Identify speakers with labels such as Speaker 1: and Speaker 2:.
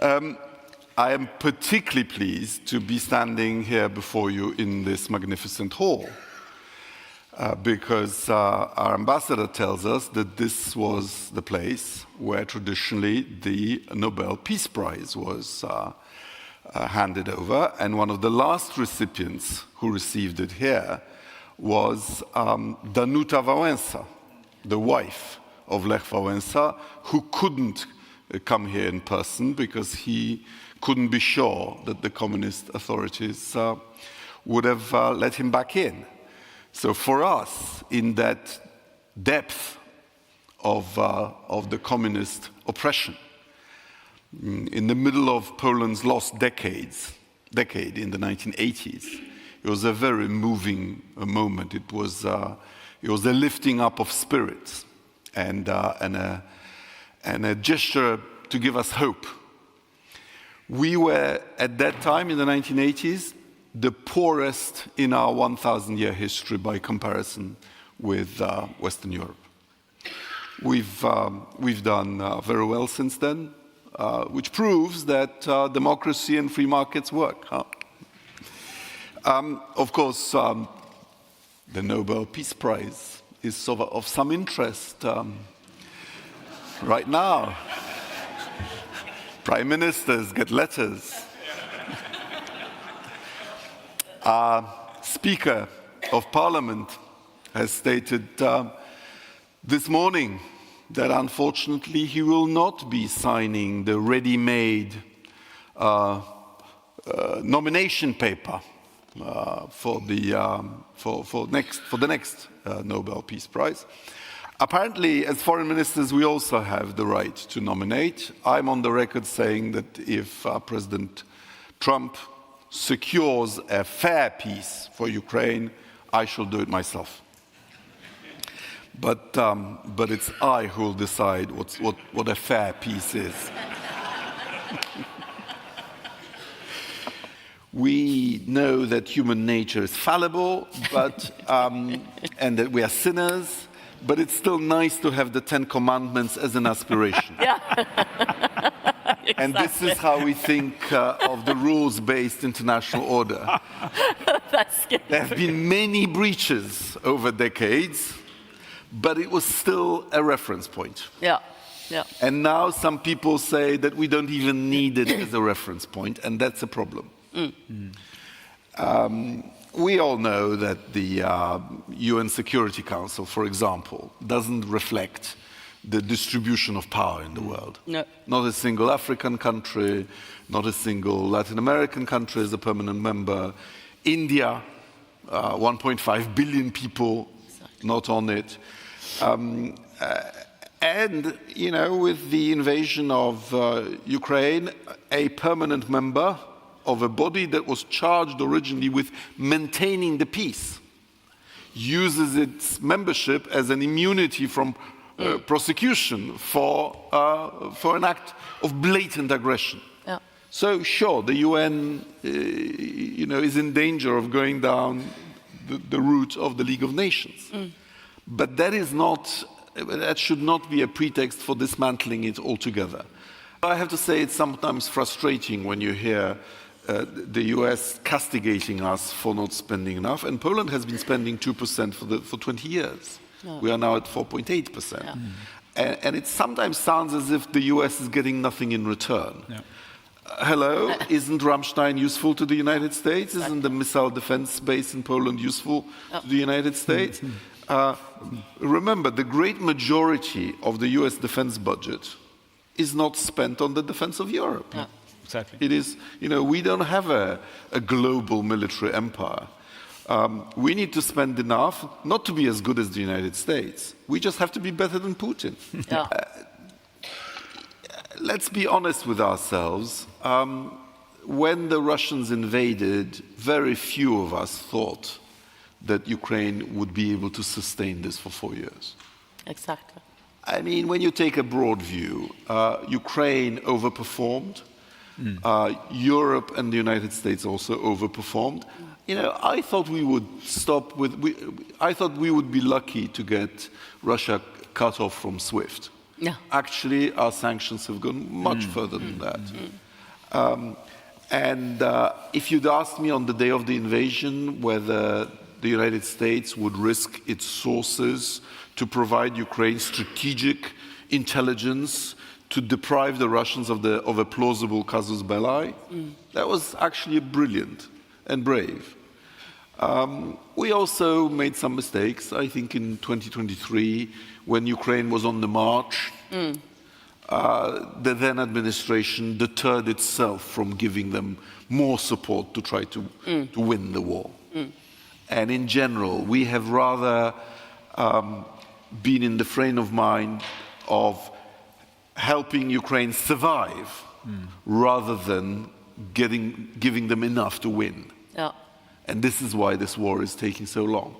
Speaker 1: I am particularly pleased to be standing here before you in this magnificent hall, because our ambassador tells us that this was the place where traditionally the Nobel Peace Prize was handed over, and one of the last recipients who received it here was Danuta Wałęsa, the wife of Lech Wałęsa, who couldn't come here in person because he couldn't be sure that the communist authorities would have let him back in. So for us, in that depth of the communist oppression, in the middle of Poland's lost decade in the 1980s, it was a very moving moment. It was a lifting up of spirits and a gesture to give us hope. We were, at that time, in the 1980s, the poorest in our 1,000-year history by comparison with Western Europe. We've done very well since then, which proves that democracy and free markets work. Of course, the Nobel Peace Prize is of some interest right now. Prime ministers get letters. Our Speaker of Parliament has stated this morning that unfortunately he will not be signing the ready-made nomination paper for the next Nobel Peace Prize. Apparently, as foreign ministers, we also have the right to nominate. I'm on the record saying that if President Trump secures a fair peace for Ukraine, I shall do it myself. But it's I who will decide what a fair peace is. We know that human nature is fallible, and that we are sinners. But it's still nice to have the 10 Commandments as an aspiration.
Speaker 2: Yeah. Exactly.
Speaker 1: And this is how we think of the rules-based international order.
Speaker 2: That's good.
Speaker 1: There have been many breaches over decades, but it was still a reference point.
Speaker 2: Yeah, yeah.
Speaker 1: And now some people say that we don't even need it as a reference point, and that's a problem. We all know that the UN Security Council, for example, doesn't reflect the distribution of power in the world.
Speaker 2: No.
Speaker 1: Not a single African country, not a single Latin American country is a permanent member. India, 1.5 billion people, not on it. And, you know, with the invasion of Ukraine, a permanent member of a body that was charged originally with maintaining the peace uses its membership as an immunity from prosecution for an act of blatant aggression.
Speaker 2: Yeah.
Speaker 1: So sure, the UN is in danger of going down the route of the League of Nations. But that should not be a pretext for dismantling it altogether. I have to say it's sometimes frustrating when you hear the US castigating us for not spending enough, and Poland has been spending 2% for 20 years. Yeah. We are now at 4.8%. Yeah. And it sometimes sounds as if the US is getting nothing in return. Yeah. Hello, isn't Ramstein useful to the United States? Isn't the missile defense base in Poland useful to the United States? Remember, the great majority of the US defense budget is not spent on the defense of Europe.
Speaker 2: Yeah.
Speaker 3: Exactly.
Speaker 1: It is, we don't have a global military empire. We need to spend enough, not to be as good as the United States. We just have to be better than Putin.
Speaker 2: Yeah.
Speaker 1: Let's be honest with ourselves. When the Russians invaded, very few of us thought that Ukraine would be able to sustain this for 4 years.
Speaker 2: Exactly.
Speaker 1: I mean, when you take a broad view, Ukraine overperformed. Europe and the United States also overperformed. I thought we would I thought we would be lucky to get Russia cut off from SWIFT.
Speaker 2: Yeah.
Speaker 1: Actually, our sanctions have gone much further than that. If you'd asked me on the day of the invasion whether the United States would risk its sources to provide Ukraine strategic intelligence to deprive the Russians of a plausible casus belli, that was actually brilliant and brave. We also made some mistakes, I think, in 2023, when Ukraine was on the march. The then administration deterred itself from giving them more support to try to win the war. And in general, we have rather been in the frame of mind of helping Ukraine survive rather than giving them enough to win.
Speaker 2: Yeah.
Speaker 1: And this is why this war is taking so long.